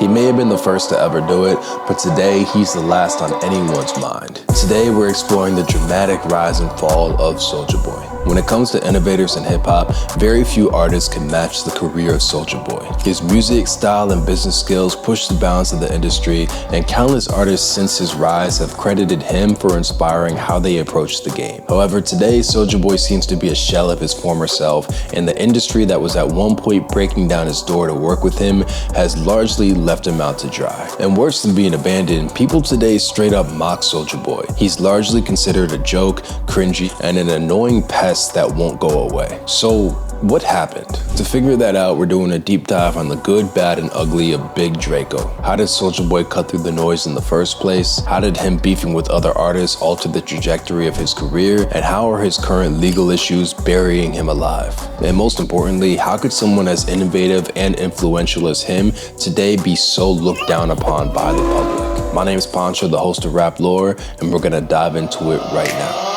He may have been the first to ever do it, but today he's the last on anyone's mind. Today we're exploring the dramatic rise and fall of Soulja Boy. When it comes to innovators in hip-hop, very few artists can match the career of Soulja Boy. His music, style, and business skills push the bounds of the industry, and countless artists since his rise have credited him for inspiring how they approach the game. However, today, Soulja Boy seems to be a shell of his former self, and the industry that was at one point breaking down his door to work with him has largely left him out to dry. And worse than being abandoned, people today straight up mock Soulja Boy. He's largely considered a joke, cringy, and an annoying pest that won't go away. So, what happened? To figure that out, we're doing a deep dive on the good, bad, and ugly of Big Draco. How did Soulja Boy cut through the noise in the first place? How did him beefing with other artists alter the trajectory of his career? And how are his current legal issues burying him alive? And most importantly, how could someone as innovative and influential as him today be so looked down upon by the public? My name is Pancho, the host of Rap Lore, and we're gonna dive into it right now.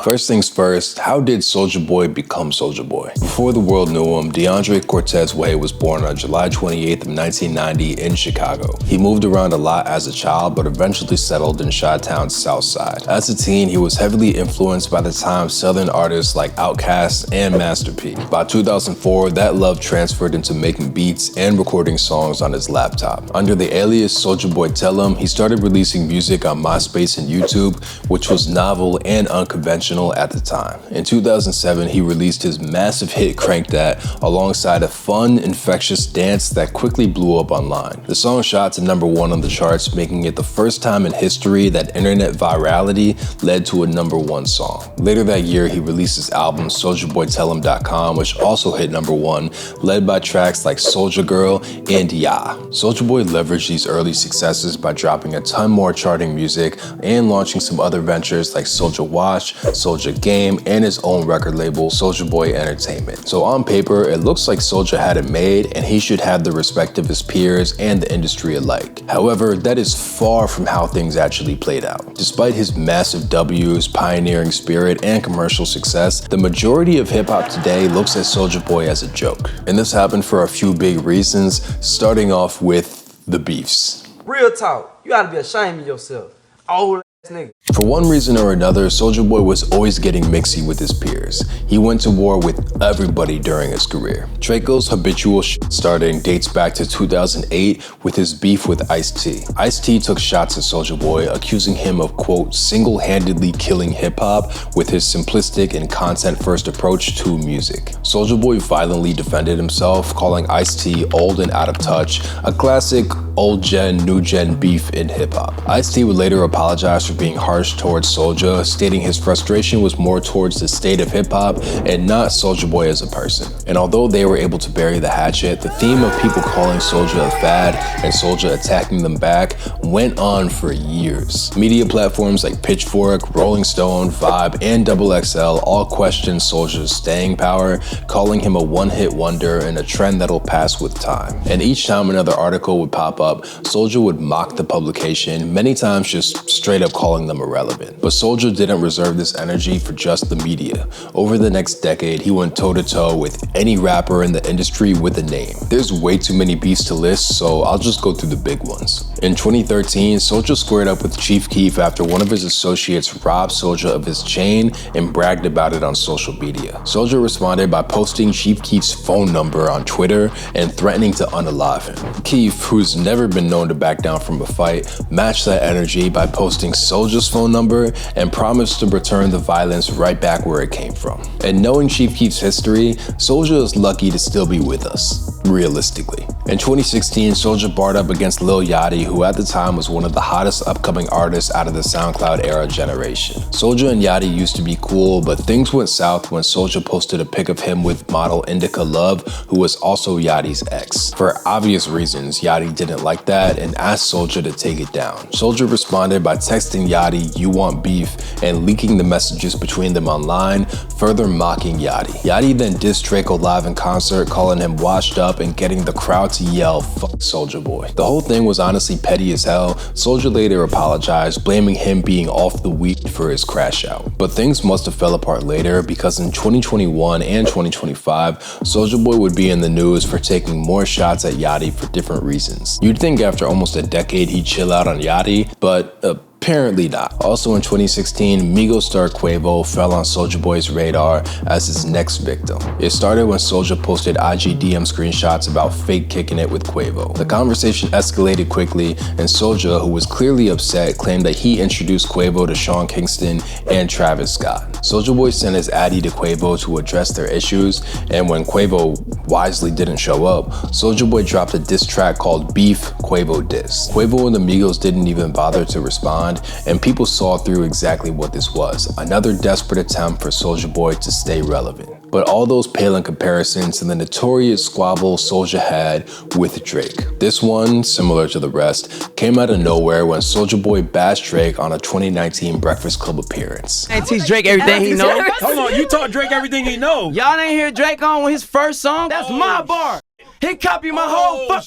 First things first, how did Soulja Boy become Soulja Boy? Before the world knew him, DeAndre Cortez Way was born on July 28th of 1990 in Chicago. He moved around a lot as a child, but eventually settled in Chi-Town's South Side. As a teen, he was heavily influenced by the time Southern artists like Outkast and Master P. By 2004, that love transferred into making beats and recording songs on his laptop. Under the alias Soulja Boy Tell 'Em, he started releasing music on MySpace and YouTube, which was novel and unconventional at the time. In 2007, he released his massive hit Crank That alongside a fun, infectious dance that quickly blew up online. The song shot to #1 on the charts, making it the first time in history that internet virality led to a #1 song. Later that year, he released his album SouljaBoyTellEm.com, which also hit #1, led by tracks like Soulja Girl and Yeah. Soulja Boy leveraged these early successes by dropping a ton more charting music and launching some other ventures like Soulja Watch, Soulja Game, and his own record label, Soulja Boy Entertainment. So on paper, it looks like Soulja had it made, and he should have the respect of his peers and the industry alike. However, that is far from how things actually played out. Despite his massive W's, pioneering spirit, and commercial success, the majority of hip-hop today looks at Soulja Boy as a joke. And this happened for a few big reasons, starting off with the beefs. Real talk, you gotta be ashamed of yourself. Old ass nigga. For one reason or another, Soulja Boy was always getting mixy with his peers. He went to war with everybody during his career. Draco's habitual starting dates back to 2008 with his beef with Ice-T. Ice-T took shots at Soulja Boy, accusing him of, quote, single-handedly killing hip-hop with his simplistic and content-first approach to music. Soulja Boy violently defended himself, calling Ice-T old and out of touch, a classic old gen, new gen beef in hip-hop. Ice-T would later apologize for being harsh towards Soulja, stating his frustration was more towards the state of hip-hop and not Soulja Boy as a person. And although they were able to bury the hatchet, the theme of people calling Soulja a fad and Soulja attacking them back went on for years. Media platforms like Pitchfork, Rolling Stone, Vibe, and XXL all questioned Soulja's staying power, calling him a one-hit wonder and a trend that'll pass with time. And each time another article would pop up, Soulja would mock the publication, many times just straight up calling them irrelevant. But Soulja didn't reserve this energy for just the media. Over the next decade, he went toe-to-toe with any rapper in the industry with a name. There's way too many beefs to list, so I'll just go through the big ones. In 2013, Soulja squared up with Chief Keef after one of his associates robbed Soulja of his chain and bragged about it on social media. Soulja responded by posting Chief Keef's phone number on Twitter and threatening to unalive him. Keef, who's never been known to back down from a fight, matched that energy by posting Soulja's phone number and promised to return the violence right back where it came from. And knowing Chief Keef's history, Soulja is lucky to still be with us, realistically. In 2016, Soulja barred up against Lil Yachty, who at the time was one of the hottest upcoming artists out of the SoundCloud era generation. Soulja and Yachty used to be cool, but things went south when Soulja posted a pic of him with model Indica Love, who was also Yachty's ex. For obvious reasons, Yachty didn't like that and asked Soulja to take it down. Soulja responded by texting Yachty, "You want beef," and leaking the messages between them online, further mocking Yachty. Yachty then dissed Draco live in concert, calling him washed up up and getting the crowd to yell, "Fuck Soulja Boy." The whole thing was honestly petty as hell. Soulja later apologized, blaming him being off the weed for his crash out. But things must have fell apart later, because in 2021 and 2025, Soulja Boy would be in the news for taking more shots at Yachty for different reasons. You'd think after almost a decade he'd chill out on Yachty, but apparently not. Also in 2016, Migos star Quavo fell on Soulja Boy's radar as his next victim. It started when Soulja posted IG DM screenshots about fake kicking it with Quavo. The conversation escalated quickly, and Soulja, who was clearly upset, claimed that he introduced Quavo to Sean Kingston and Travis Scott. Soulja Boy sent his addy to Quavo to address their issues, and when Quavo wisely didn't show up, Soulja Boy dropped a diss track called Beef Quavo Diss. Quavo and the Migos didn't even bother to respond, and people saw through exactly what this was: another desperate attempt for Soulja Boy to stay relevant. But all those pale in comparison to the notorious squabble Soulja had with Drake. This one, similar to the rest, came out of nowhere when Soulja Boy bashed Drake on a 2019 Breakfast Club appearance. I ain't teach Drake everything he know. Hold on, you taught Drake everything he know. Y'all ain't hear Drake on his first song? That's my bar. He copied my whole fuck.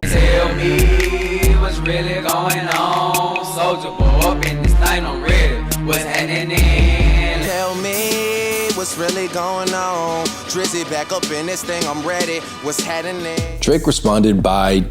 Tell me what's really going on. Soulja Boy up in this thing, I'm ready. What's happening? Tell me what's really going on. Drizzy back up in this thing, I'm ready. What's happening? Drake responded by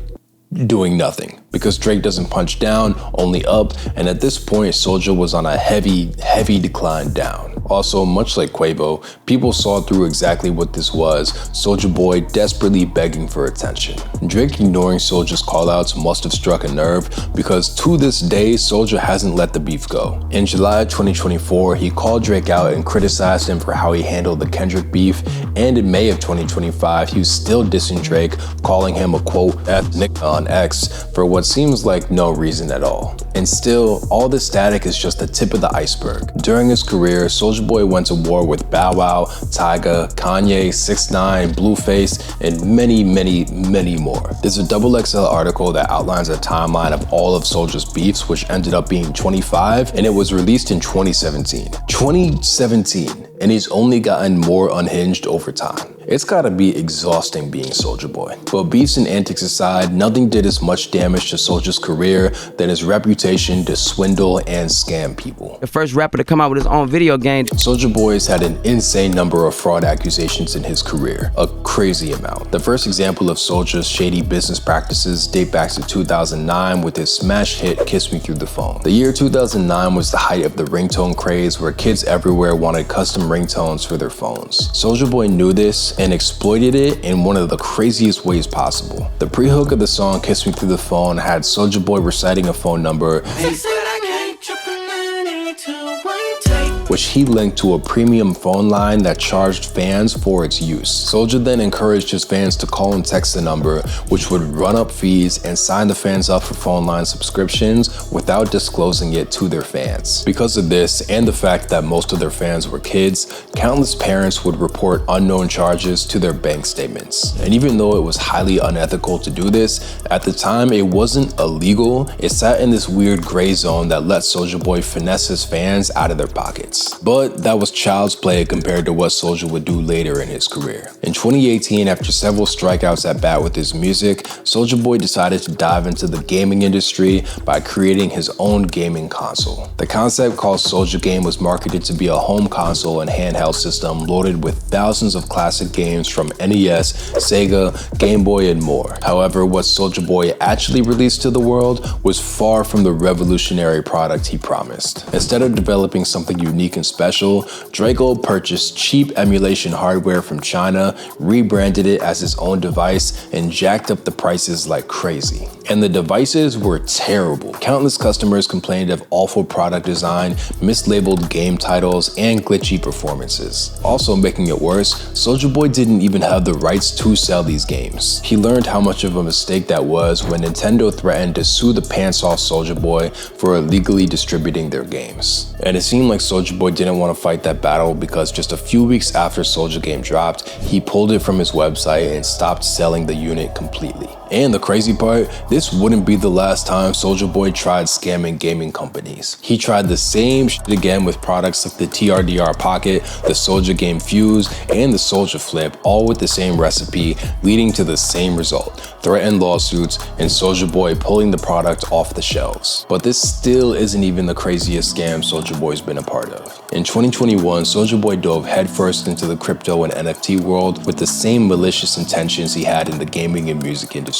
doing nothing, because Drake doesn't punch down, only up, and at this point Soulja was on a heavy decline down. Also, much like Quavo, people saw through exactly what this was: Soulja Boy desperately begging for attention. Drake ignoring Soulja's callouts must have struck a nerve, because to this day Soulja hasn't let the beef go. In July 2024, he called Drake out and criticized him for how he handled the Kendrick beef, and in May of 2025 he was still dissing Drake, calling him a quote "ethnic" on X for what seems like no reason at all. And still, all this static is just the tip of the iceberg. During his career, Soulja Boy went to war with Bow Wow, Tyga, Kanye, 6ix9ine, Blueface, and many more. There's a XXL article that outlines a timeline of all of Soulja's beefs, which ended up being 25, and it was released in 2017. 2017, and he's only gotten more unhinged over time. It's gotta be exhausting being Soulja Boy. But beefs and antics aside, nothing did as much damage to Soulja's career than his reputation to swindle and scam people. The first rapper to come out with his own video game. Soulja Boy's had an insane number of fraud accusations in his career, a crazy amount. The first example of Soulja's shady business practices date back to 2009 with his smash hit Kiss Me Through the Phone. The year 2009 was the height of the ringtone craze, where kids everywhere wanted custom ringtones for their phones. Soulja Boy knew this and exploited it in one of the craziest ways possible. The pre-hook of the song Kiss Me Through the Phone had Soulja Boy reciting a phone number, which he linked to a premium phone line that charged fans for its use. Soulja then encouraged his fans to call and text the number, which would run up fees and sign the fans up for phone line subscriptions without disclosing it to their fans. Because of this, and the fact that most of their fans were kids, countless parents would report unknown charges to their bank statements. And even though it was highly unethical to do this, at the time it wasn't illegal. It sat in this weird gray zone that let Soulja Boy finesse his fans out of their pockets. But that was child's play compared to what Soulja would do later in his career. In 2018, after several strikeouts at bat with his music, Soulja Boy decided to dive into the gaming industry by creating his own gaming console. The concept, called Soulja Game, was marketed to be a home console and handheld system loaded with thousands of classic games from NES, Sega, Game Boy, and more. However, what Soulja Boy actually released to the world was far from the revolutionary product he promised. Instead of developing something unique and special, Draco purchased cheap emulation hardware from China, rebranded it as his own device, and jacked up the prices like crazy. And the devices were terrible. Countless customers complained of awful product design, mislabeled game titles, and glitchy performances. Also making it worse, Soulja Boy didn't even have the rights to sell these games. He learned how much of a mistake that was when Nintendo threatened to sue the pants off Soulja Boy for illegally distributing their games. And it seemed like Soulja Boy didn't want to fight that battle because just a few weeks after Soulja Game dropped, he pulled it from his website and stopped selling the unit completely. And the crazy part, this wouldn't be the last time Soulja Boy tried scamming gaming companies. He tried the same shit again with products like the TRDR Pocket, the Soulja Game Fuse, and the Soulja Flip, all with the same recipe, leading to the same result: threatened lawsuits and Soulja Boy pulling the product off the shelves. But this still isn't even the craziest scam Soulja Boy's been a part of. In 2021, Soulja Boy dove headfirst into the crypto and NFT world with the same malicious intentions he had in the gaming and music industries.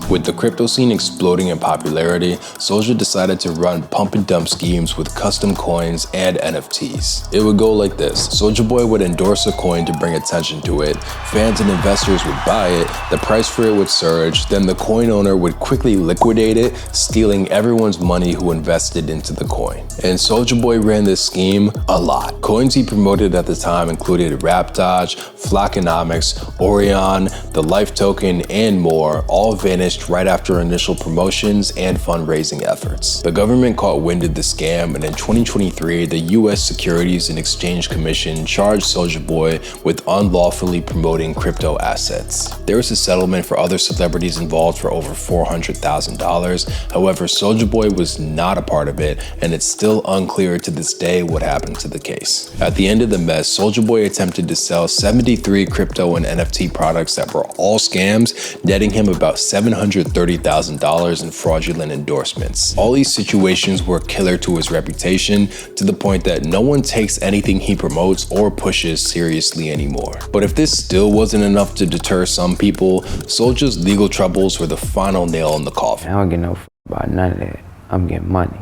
With the crypto scene exploding in popularity, Soulja decided to run pump and dump schemes with custom coins and NFTs. It would go like this: Soulja Boy would endorse a coin to bring attention to it, fans and investors would buy it, the price for it would surge, then the coin owner would quickly liquidate it, stealing everyone's money who invested into the coin. And Soulja Boy ran this scheme a lot. Coins he promoted at the time included Rap Dodge, Flockonomics, Orion, the Life Token, and more, all vanished right after initial promotions and fundraising efforts. The government caught wind of the scam, and in 2023, the US Securities and Exchange Commission charged Soulja Boy with unlawfully promoting crypto assets. There was a settlement for other celebrities involved for over $400,000. However, Soulja Boy was not a part of it, and it's still unclear to this day what happened to the case. At the end of the mess, Soulja Boy attempted to sell 73 crypto and NFT products that were all scams, netting him about $730,000 in fraudulent endorsements. All these situations were killer to his reputation, to the point that no one takes anything he promotes or pushes seriously anymore. But if this still wasn't enough to deter some people, Soulja's legal troubles were the final nail in the coffin. I don't give no f about none of that. I'm getting money.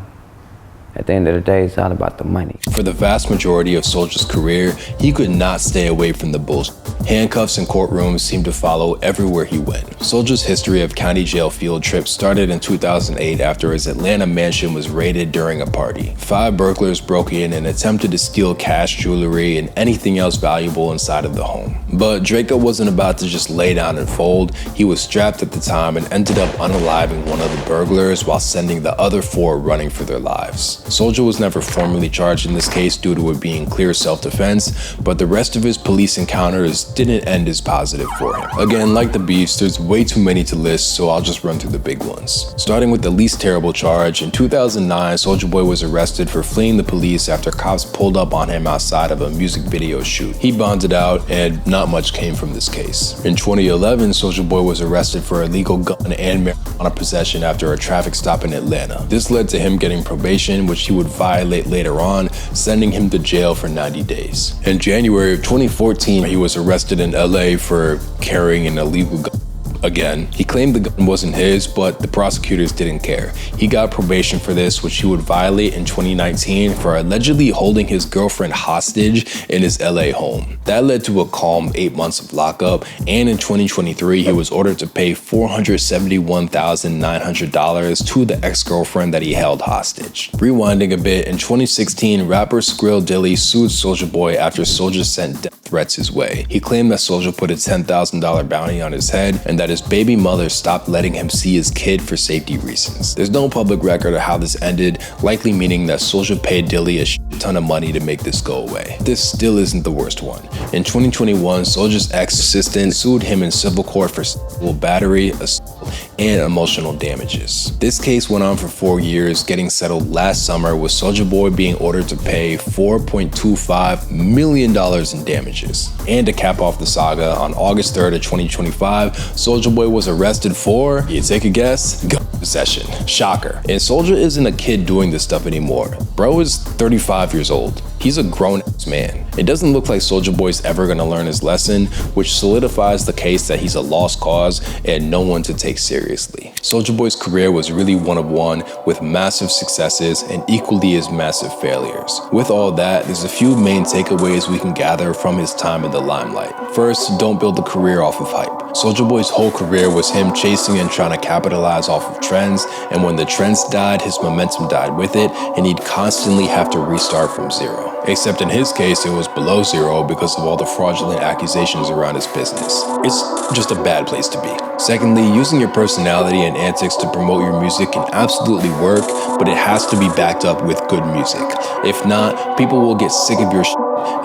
At the end of the day, it's all about the money. For the vast majority of Soulja's career, he could not stay away from the bullshit. Handcuffs and courtrooms seemed to follow everywhere he went. Soulja's history of county jail field trips started in 2008 after his Atlanta mansion was raided during a party. 5 burglars broke in and attempted to steal cash, jewelry, and anything else valuable inside of the home. But Draco wasn't about to just lay down and fold. He was strapped at the time and ended up unaliving one of the burglars while sending the other 4 running for their lives. Soulja was never formally charged in this case due to it being clear self-defense, but the rest of his police encounters didn't end as positive for him. Again, like the beast, there's way too many to list, so I'll just run through the big ones. Starting with the least terrible charge, in 2009, Soulja Boy was arrested for fleeing the police after cops pulled up on him outside of a music video shoot. He bonded out, and not much came from this case. In 2011, Soulja Boy was arrested for illegal gun and marijuana possession after a traffic stop in Atlanta. This led to him getting probation, which he would violate later on, sending him to jail for 90 days. In January of 2014, he was arrested in LA for carrying an illegal gun. Again, he claimed the gun wasn't his, but the prosecutors didn't care. He got probation for this, which he would violate in 2019 for allegedly holding his girlfriend hostage in his LA home. That led to a calm 8 months of lockup, and in 2023, he was ordered to pay $471,900 to the ex-girlfriend that he held hostage. Rewinding a bit, in 2016, rapper Skrill Dilly sued Soulja Boy after Soulja sent death threats his way. He claimed that Soulja put a $10,000 bounty on his head and that his baby mother stopped letting him see his kid for safety reasons. There's no public record of how this ended, likely meaning that Soulja paid Dilly a ton of money to make this go away. This still isn't the worst one. In 2021, Soulja's ex-assistant sued him in civil court for sexual battery, assault, and emotional damages. This case went on for 4 years, getting settled last summer, with Soulja Boy being ordered to pay $4.25 million in damages. And to cap off the saga, on August 3rd of 2025, Soulja Boy was arrested for, you take a guess, gun possession. Shocker. And Soulja isn't a kid doing this stuff anymore. Bro is 35 years old. He's a grown-ass man. It doesn't look like Soulja Boy's ever gonna learn his lesson, which solidifies the case that he's a lost cause and no one to take seriously. Soulja Boy's career was really one of one, with massive successes and equally as massive failures. With all that, there's a few main takeaways we can gather from his time in the limelight. First, don't build a career off of hype. Soulja Boy's whole career was him chasing and trying to capitalize off of trends, and when the trends died, his momentum died with it, and he'd constantly have to restart from zero. Except in his case, it was below zero because of all the fraudulent accusations around his business. It's just a bad place to be. Secondly, using your personality and antics to promote your music can absolutely work, but it has to be backed up with good music. If not, people will get sick of your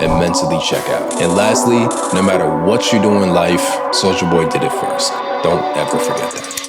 and mentally check out. And lastly, no matter what you do in life, Soulja Boy did it first. Don't ever forget that.